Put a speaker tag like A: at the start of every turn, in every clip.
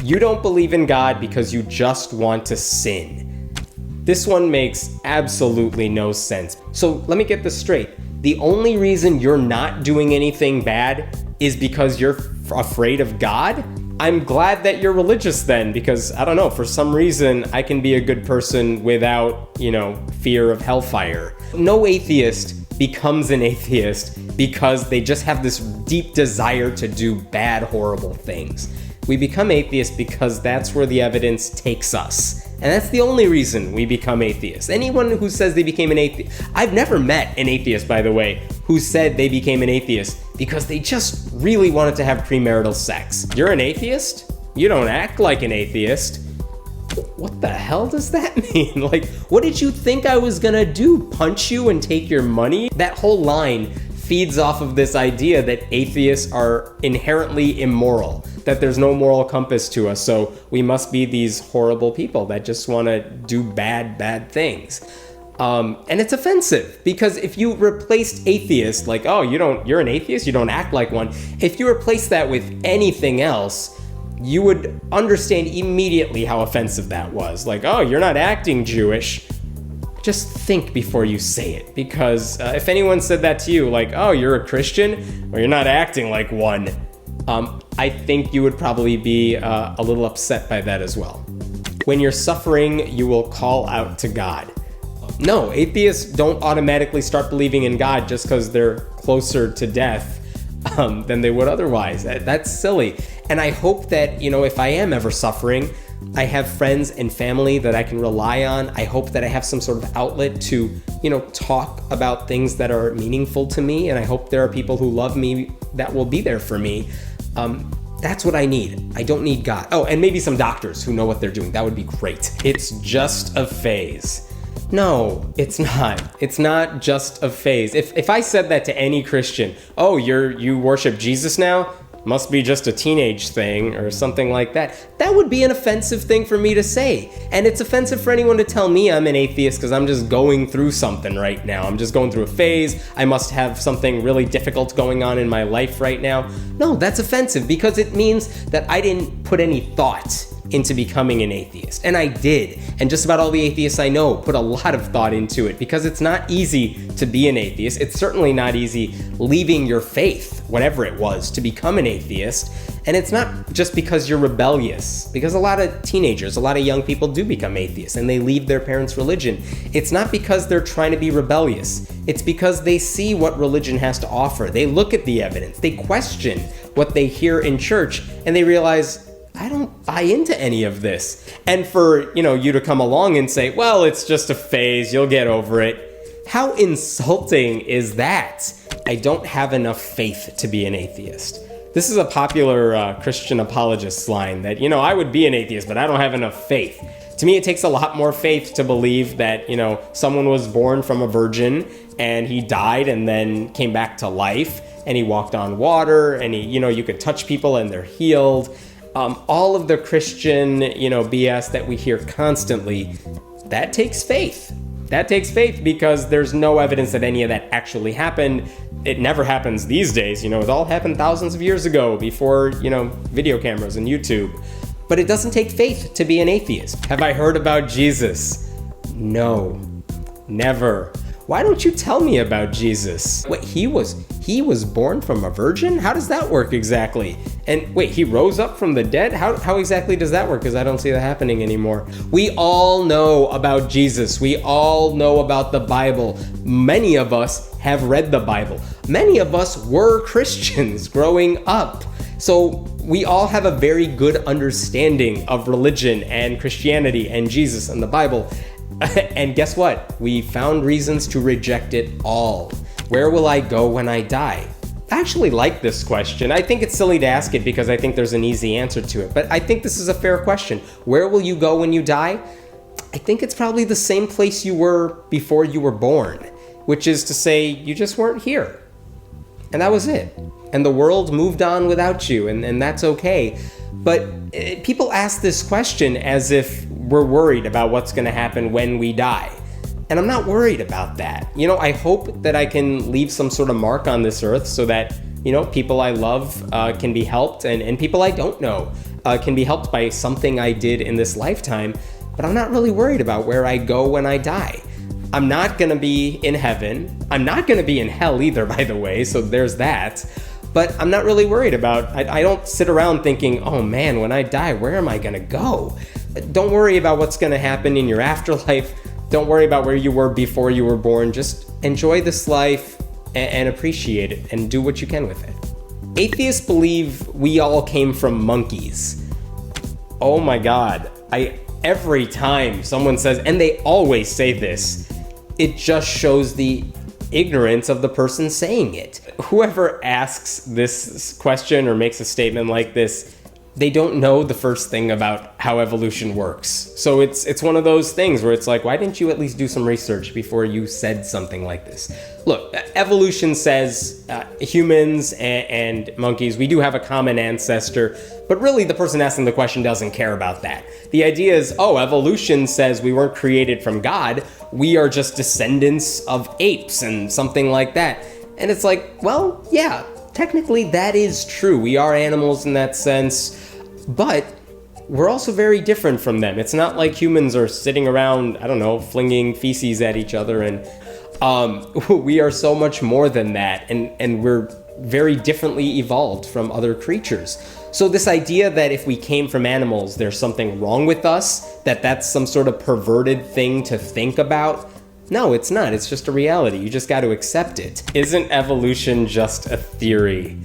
A: You don't believe in God because you just want to sin. This one makes absolutely no sense. So let me get this straight. The only reason you're not doing anything bad is because you're afraid of God? I'm glad that you're religious then, because I don't know, for some reason I can be a good person without, fear of hellfire. No atheist becomes an atheist because they just have this deep desire to do bad, horrible things. We become atheists because that's where the evidence takes us. And that's the only reason we become atheists. Anyone who says they became an atheist, I've never met an atheist, by the way, who said they became an atheist because they just really wanted to have premarital sex. You're an atheist? You don't act like an atheist. What the hell does that mean? Like, what did you think I was gonna do? Punch you and take your money? That whole line feeds off of this idea that atheists are inherently immoral, that there's no moral compass to us, so we must be these horrible people that just want to do bad things. And it's offensive, because if you replaced atheist, like, oh, you're an atheist, you don't act like one. If you replace that with anything else, you would understand immediately how offensive that was. Like, oh, you're not acting Jewish. Just think before you say it, because if anyone said that to you, like, oh, you're a Christian, or you're not acting like one, I think you would probably be a little upset by that as well. When you're suffering, you will call out to God. No, atheists don't automatically start believing in God just because they're closer to death than they would otherwise. That's silly. And I hope that, if I am ever suffering, I have friends and family that I can rely on. I hope that I have some sort of outlet to, talk about things that are meaningful to me. And I hope there are people who love me that will be there for me. That's what I need. I don't need God. Oh, and maybe some doctors who know what they're doing. That would be great. It's just a phase. No, it's not. It's not just a phase. If I said that to any Christian, oh, you worship Jesus now? Must be just a teenage thing or something like that. That would be an offensive thing for me to say. And it's offensive for anyone to tell me I'm an atheist because I'm just going through something right now. I'm just going through a phase. I must have something really difficult going on in my life right now. No, that's offensive because it means that I didn't put any thought into becoming an atheist. And I did. And just about all the atheists I know put a lot of thought into it because it's not easy to be an atheist. It's certainly not easy leaving your faith, whatever it was, to become an atheist. And it's not just because you're rebellious, because a lot of teenagers, a lot of young people do become atheists and they leave their parents' religion. It's not because they're trying to be rebellious. It's because they see what religion has to offer. They look at the evidence, they question what they hear in church, and they realize, I don't buy into any of this. And for, you to come along and say, well, it's just a phase, you'll get over it. How insulting is that? I don't have enough faith to be an atheist. This is a popular Christian apologist line that, I would be an atheist, but I don't have enough faith. To me, it takes a lot more faith to believe that, someone was born from a virgin and he died and then came back to life and he walked on water and you could touch people and they're healed. All of the Christian, BS that we hear constantly, that takes faith. That takes faith because there's no evidence that any of that actually happened. It never happens these days. It all happened thousands of years ago before, video cameras and YouTube. But it doesn't take faith to be an atheist. Have I heard about Jesus? No, never. Why don't you tell me about Jesus? Wait, he was born from a virgin? How does that work exactly? And wait, he rose up from the dead? How exactly does that work? Because I don't see that happening anymore. We all know about Jesus. We all know about the Bible. Many of us have read the Bible. Many of us were Christians growing up. So we all have a very good understanding of religion and Christianity and Jesus and the Bible. And guess what? We found reasons to reject it all. Where will I go when I die? I actually like this question. I think it's silly to ask it because I think there's an easy answer to it. But I think this is a fair question. Where will you go when you die? I think it's probably the same place you were before you were born, which is to say you just weren't here. And that was it. And the world moved on without you, and that's okay. But people ask this question as if we're worried about what's going to happen when we die. And I'm not worried about that. I hope that I can leave some sort of mark on this earth so that, people I love can be helped and people I don't know can be helped by something I did in this lifetime, but I'm not really worried about where I go when I die. I'm not gonna be in heaven. I'm not gonna be in hell either, by the way, so there's that. But I'm not really worried about, I don't sit around thinking, oh man, when I die, where am I gonna go? Don't worry about what's gonna happen in your afterlife. Don't worry about where you were before you were born. Just enjoy this life and appreciate it and do what you can with it. Atheists believe we all came from monkeys. Oh my God. Every time someone says, and they always say this, it just shows the ignorance of the person saying it. Whoever asks this question or makes a statement like this, they don't know the first thing about how evolution works. So it's one of those things where it's like, why didn't you at least do some research before you said something like this? Look, evolution says humans and monkeys, we do have a common ancestor, but really the person asking the question doesn't care about that. The idea is, oh, evolution says we weren't created from God, we are just descendants of apes and something like that. And it's like, well, yeah, technically that is true. We are animals in that sense, but we're also very different from them. It's not like humans are sitting around, I don't know, flinging feces at each other, and we are so much more than that, and we're very differently evolved from other creatures. So this idea that if we came from animals, there's something wrong with us, that's some sort of perverted thing to think about, no, it's not. It's just a reality. You just got to accept it. Isn't evolution just a theory?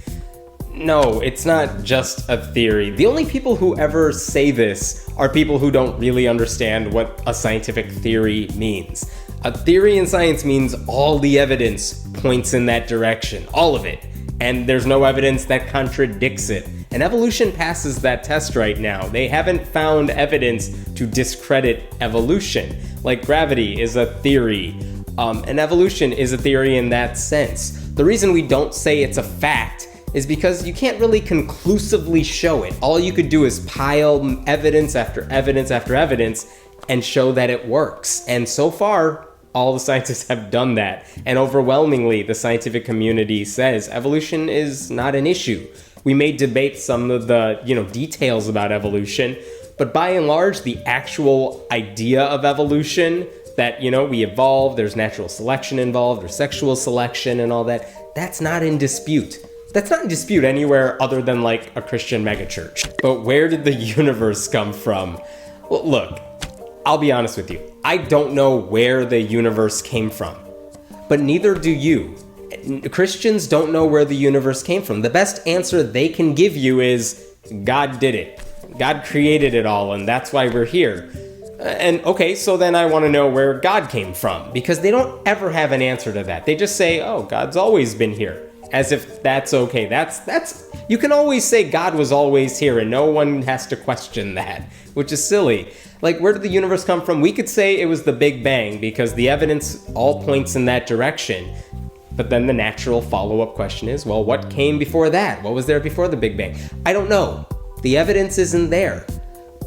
A: No, it's not just a theory. The only people who ever say this are people who don't really understand what a scientific theory means. A theory in science means all the evidence points in that direction, all of it, and there's no evidence that contradicts it. And evolution passes that test right now. They haven't found evidence to discredit evolution. Like gravity is a theory, and evolution is a theory in that sense. The reason we don't say it's a fact is because you can't really conclusively show it. All you could do is pile evidence after evidence after evidence and show that it works. And so far, all the scientists have done that. And overwhelmingly, the scientific community says evolution is not an issue. We may debate some of the, details about evolution, but by and large, the actual idea of evolution, that, we evolve, there's natural selection involved, or sexual selection and all that, that's not in dispute. That's not in dispute anywhere other than like a Christian megachurch. But where did the universe come from? Well, look, I'll be honest with you. I don't know where the universe came from, but neither do you. Christians don't know where the universe came from. The best answer they can give you is God did it. God created it all, and that's why we're here. And okay, so then I want to know where God came from, because they don't ever have an answer to that. They just say, oh, God's always been here, as if that's okay. That's you can always say God was always here and no one has to question that, which is silly. Like, where did the universe come from? We could say it was the Big Bang because the evidence all points in that direction. But then the natural follow-up question is, well, what came before that? What was there before the Big Bang? I don't know. The evidence isn't there.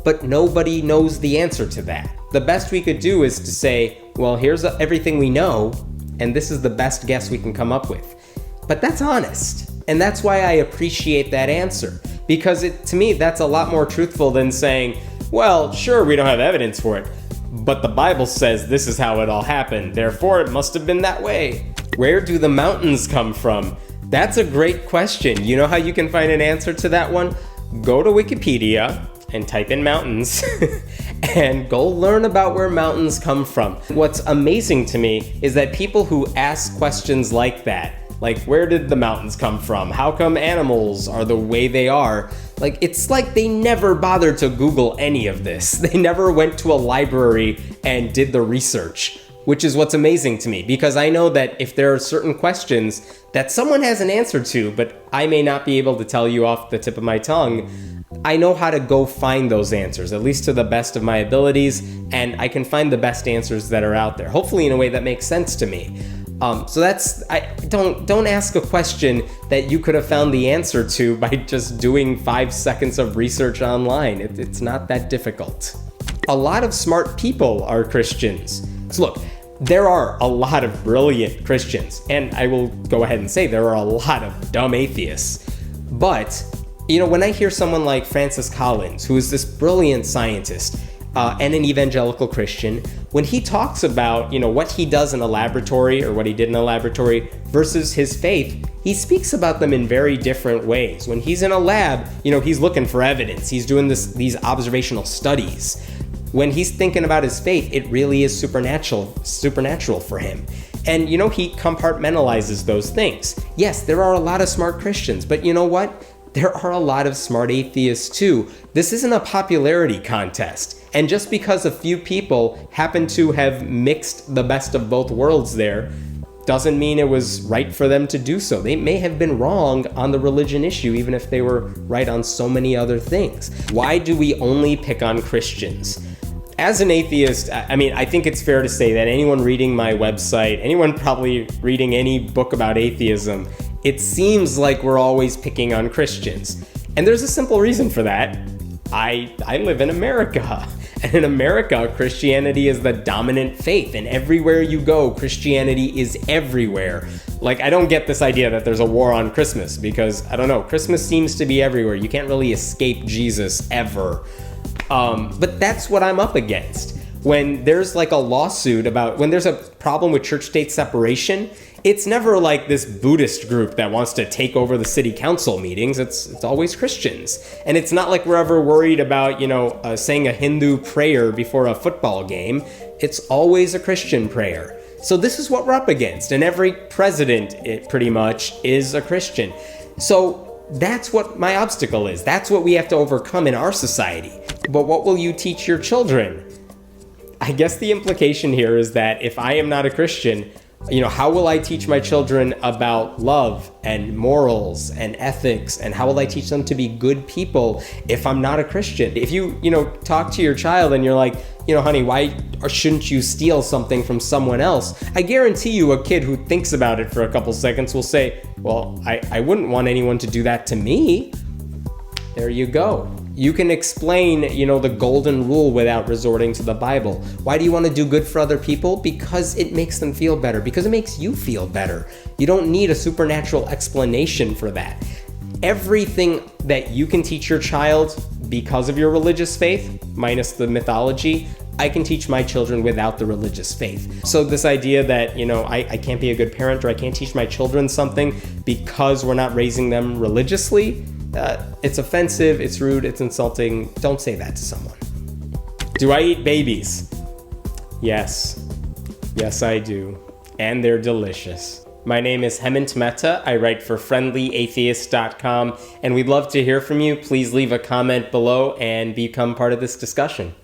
A: But nobody knows the answer to that. The best we could do is to say, well, here's everything we know, and this is the best guess we can come up with. But that's honest. And that's why I appreciate that answer. Because to me, that's a lot more truthful than saying, well, sure, we don't have evidence for it, but the Bible says this is how it all happened, therefore it must have been that way. Where do the mountains come from? That's a great question. You know how you can find an answer to that one? Go to Wikipedia and type in mountains and go learn about where mountains come from. What's amazing to me is that people who ask questions like that, like, where did the mountains come from? How come animals are the way they are? Like, it's like they never bothered to Google any of this. They never went to a library and did the research, which is what's amazing to me, because I know that if there are certain questions that someone has an answer to, but I may not be able to tell you off the tip of my tongue, I know how to go find those answers, at least to the best of my abilities, and I can find the best answers that are out there, hopefully in a way that makes sense to me. So don't ask a question that you could have found the answer to by just doing 5 seconds of research online. It's not that difficult. A lot of smart people are Christians. So look, there are a lot of brilliant Christians, and I will go ahead and say there are a lot of dumb atheists. But, When I hear someone like Francis Collins, who is this brilliant scientist and an evangelical Christian, when he talks about, what he does in a laboratory or what he did in a laboratory versus his faith, he speaks about them in very different ways. When he's in a lab, he's looking for evidence. He's doing these observational studies. When he's thinking about his faith, it really is supernatural for him. And, he compartmentalizes those things. Yes, there are a lot of smart Christians, but you know what? There are a lot of smart atheists too. This isn't a popularity contest. And just because a few people happen to have mixed the best of both worlds there, doesn't mean it was right for them to do so. They may have been wrong on the religion issue, even if they were right on so many other things. Why do we only pick on Christians? As an atheist, I think it's fair to say that anyone reading my website, anyone probably reading any book about atheism, it seems like we're always picking on Christians. And there's a simple reason for that. I live in America. And in America, Christianity is the dominant faith. And everywhere you go, Christianity is everywhere. I don't get this idea that there's a war on Christmas because, I don't know, Christmas seems to be everywhere. You can't really escape Jesus ever. But that's what I'm up against. When there's a lawsuit when there's a problem with church-state separation, it's never like this Buddhist group that wants to take over the city council meetings. It's always Christians. And it's not like we're ever worried about, saying a Hindu prayer before a football game. It's always a Christian prayer. So this is what we're up against. And every president, pretty much, is a Christian. So that's what my obstacle is. That's what we have to overcome in our society. But what will you teach your children? I guess the implication here is that if I am not a Christian, how will I teach my children about love and morals and ethics, and how will I teach them to be good people if I'm not a Christian? If you, talk to your child and you're like, honey, why shouldn't you steal something from someone else? I guarantee you a kid who thinks about it for a couple seconds will say, well, I wouldn't want anyone to do that to me. There you go. You can explain, the golden rule without resorting to the Bible. Why do you want to do good for other people? Because it makes them feel better. Because it makes you feel better. You don't need a supernatural explanation for that. Everything that you can teach your child because of your religious faith, minus the mythology, I can teach my children without the religious faith. So this idea that, I can't be a good parent or I can't teach my children something because we're not raising them religiously, it's offensive, it's rude, it's insulting. Don't say that to someone. Do I eat babies? Yes. Yes, I do. And they're delicious. My name is Hemant Mehta. I write for friendlyatheist.com, and we'd love to hear from you. Please leave a comment below and become part of this discussion.